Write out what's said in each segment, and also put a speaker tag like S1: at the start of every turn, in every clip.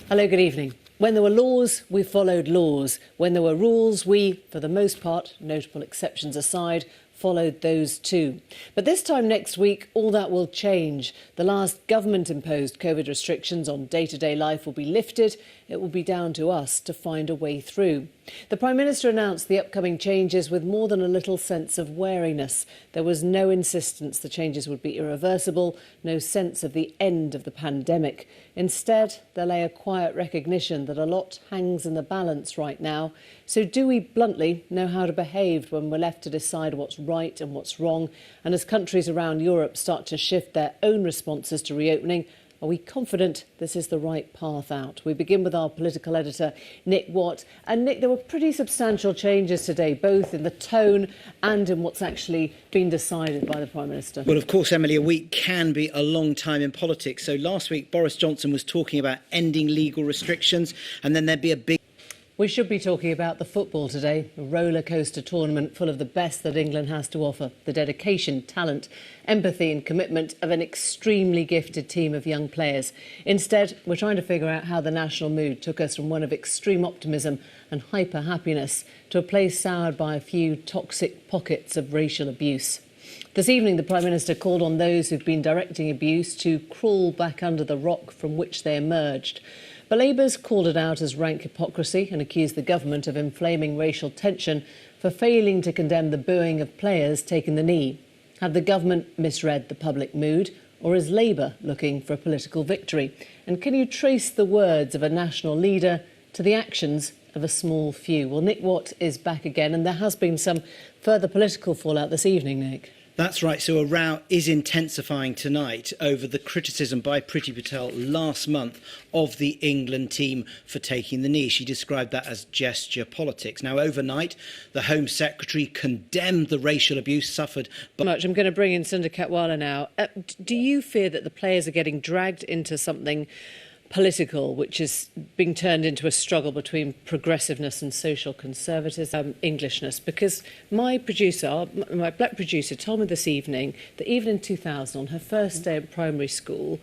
S1: Hello, good evening. When there were laws, we followed laws. When there were rules, we, for the most part, notable exceptions aside, followed those too. But this time next week, all that will change. The last government-imposed COVID restrictions on day-to-day life will be lifted. It will be down to us to find a way through. The Prime Minister announced the upcoming changes with more than a little sense of wariness. There was no insistence the changes would be irreversible, no sense of the end of the pandemic. Instead, there lay a quiet recognition that a lot hangs in the balance right now. So do we, bluntly, know how to behave when we're left to decide what's right and what's wrong? And as countries around Europe start to shift their own responses to reopening, are we confident this is the right path out? We begin with our political editor, Nick Watt. And Nick, there were pretty substantial changes today, both in the tone and in what's actually been decided by the Prime Minister.
S2: Well, of course, Emily, a week can be a long time in politics. So last week, Boris Johnson was talking about ending legal restrictions, and then there'd be a big...
S1: We should be talking about the football today, a roller coaster tournament full of the best that England has to offer, the dedication, talent, empathy and commitment of an extremely gifted team of young players. Instead, we're trying to figure out how the national mood took us from one of extreme optimism and hyper-happiness to a place soured by a few toxic pockets of racial abuse. This evening, the Prime Minister called on those who've been directing abuse to crawl back under the rock from which they emerged. But Labour's called it out as rank hypocrisy and accused the government of inflaming racial tension for failing to condemn the booing of players taking the knee. Had the government misread the public mood, or is Labour looking for a political victory? And can you trace the words of a national leader to the actions of a small few? Well, Nick Watt is back again, and there has been some further political fallout this evening, Nick.
S2: That's right. So a row is intensifying tonight over the criticism by Priti Patel last month of the England team for taking the knee. She described that as gesture politics. Now, overnight, the Home Secretary condemned the racial abuse suffered by...
S1: I'm going to bring in Sundar Katwala now. Do you fear that the players are getting dragged into something political, which is being turned into a struggle between progressiveness and social conservatism, Englishness? Because my black producer, told me this evening that even in 2000, on her first day at primary school,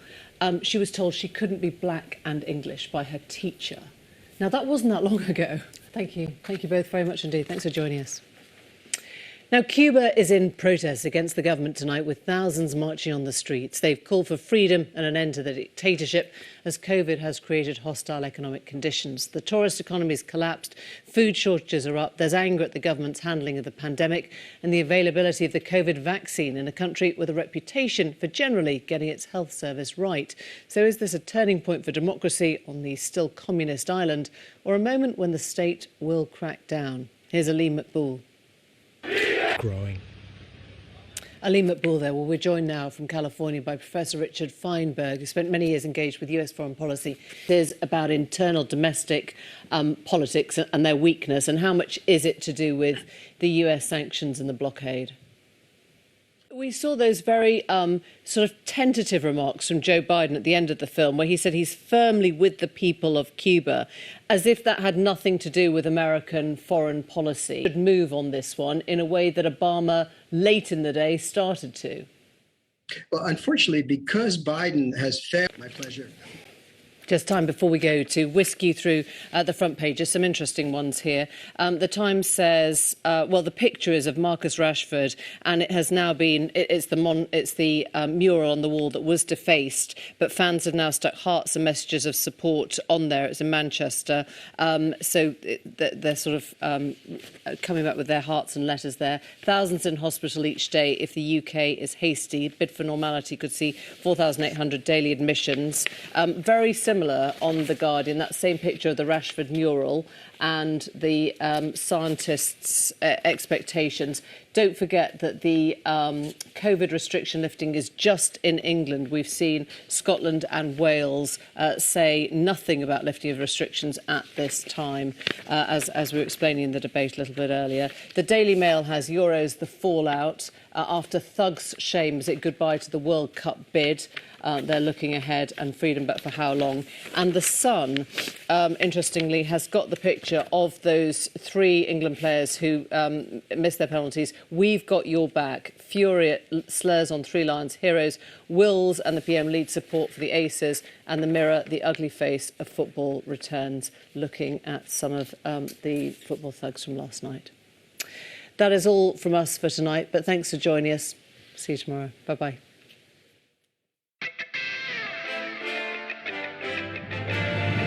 S1: she was told she couldn't be black and English by her teacher. Now, that wasn't that long ago. Thank you. Thank you both very much indeed. Thanks for joining us. Now, Cuba is in protest against the government tonight, with thousands marching on the streets. They've called for freedom and an end to the dictatorship, as COVID has created hostile economic conditions. The tourist economy has collapsed, food shortages are up, there's anger at the government's handling of the pandemic and the availability of the COVID vaccine in a country with a reputation for generally getting its health service right. So is this a turning point for democracy on the still communist island, or a moment when the state will crack down? Here's Alim Makboul.
S3: Growing.
S1: Alim Makboul there. Well, we're joined now from California by Professor Richard Feinberg, who spent many years engaged with US foreign policy. It is about internal domestic politics and their weakness, and how much is it to do with the US sanctions and the blockade? We saw those very sort of tentative remarks from Joe Biden at the end of the film, where he said he's firmly with the people of Cuba, as if that had nothing to do with American foreign policy. Would move on this one in a way that Obama late in the day started to.
S4: Well, unfortunately, because Biden has failed... My pleasure.
S1: Just time before we go to whisk you through the front pages, some interesting ones here. The Times says, the picture is of Marcus Rashford, and it has now been, it's the mural on the wall that was defaced, but fans have now stuck hearts and messages of support on there. It's in Manchester, so they're sort of coming back with their hearts and letters there. Thousands in hospital each day if the UK is hasty. Bid for normality could see 4,800 daily admissions. Very similar on The Guardian, that same picture of the Rashford mural and the scientists' expectations. Don't forget that the COVID restriction lifting is just in England. We've seen Scotland and Wales say nothing about lifting of restrictions at this time, as we were explaining in the debate a little bit earlier. The Daily Mail has Euros, the fallout. After thugs shames it goodbye to the World Cup bid. They're looking ahead, and freedom, but for how long? And The Sun, interestingly, has got the picture picture of those 3 England players who missed their penalties. We've got your back. Fury slurs on 3 lions, heroes. Wills and the PM lead support for the aces. And the Mirror, the ugly face of football, returns, looking at some of the football thugs from last night. That is all from us for tonight, but thanks for joining us. See you tomorrow. Bye-bye.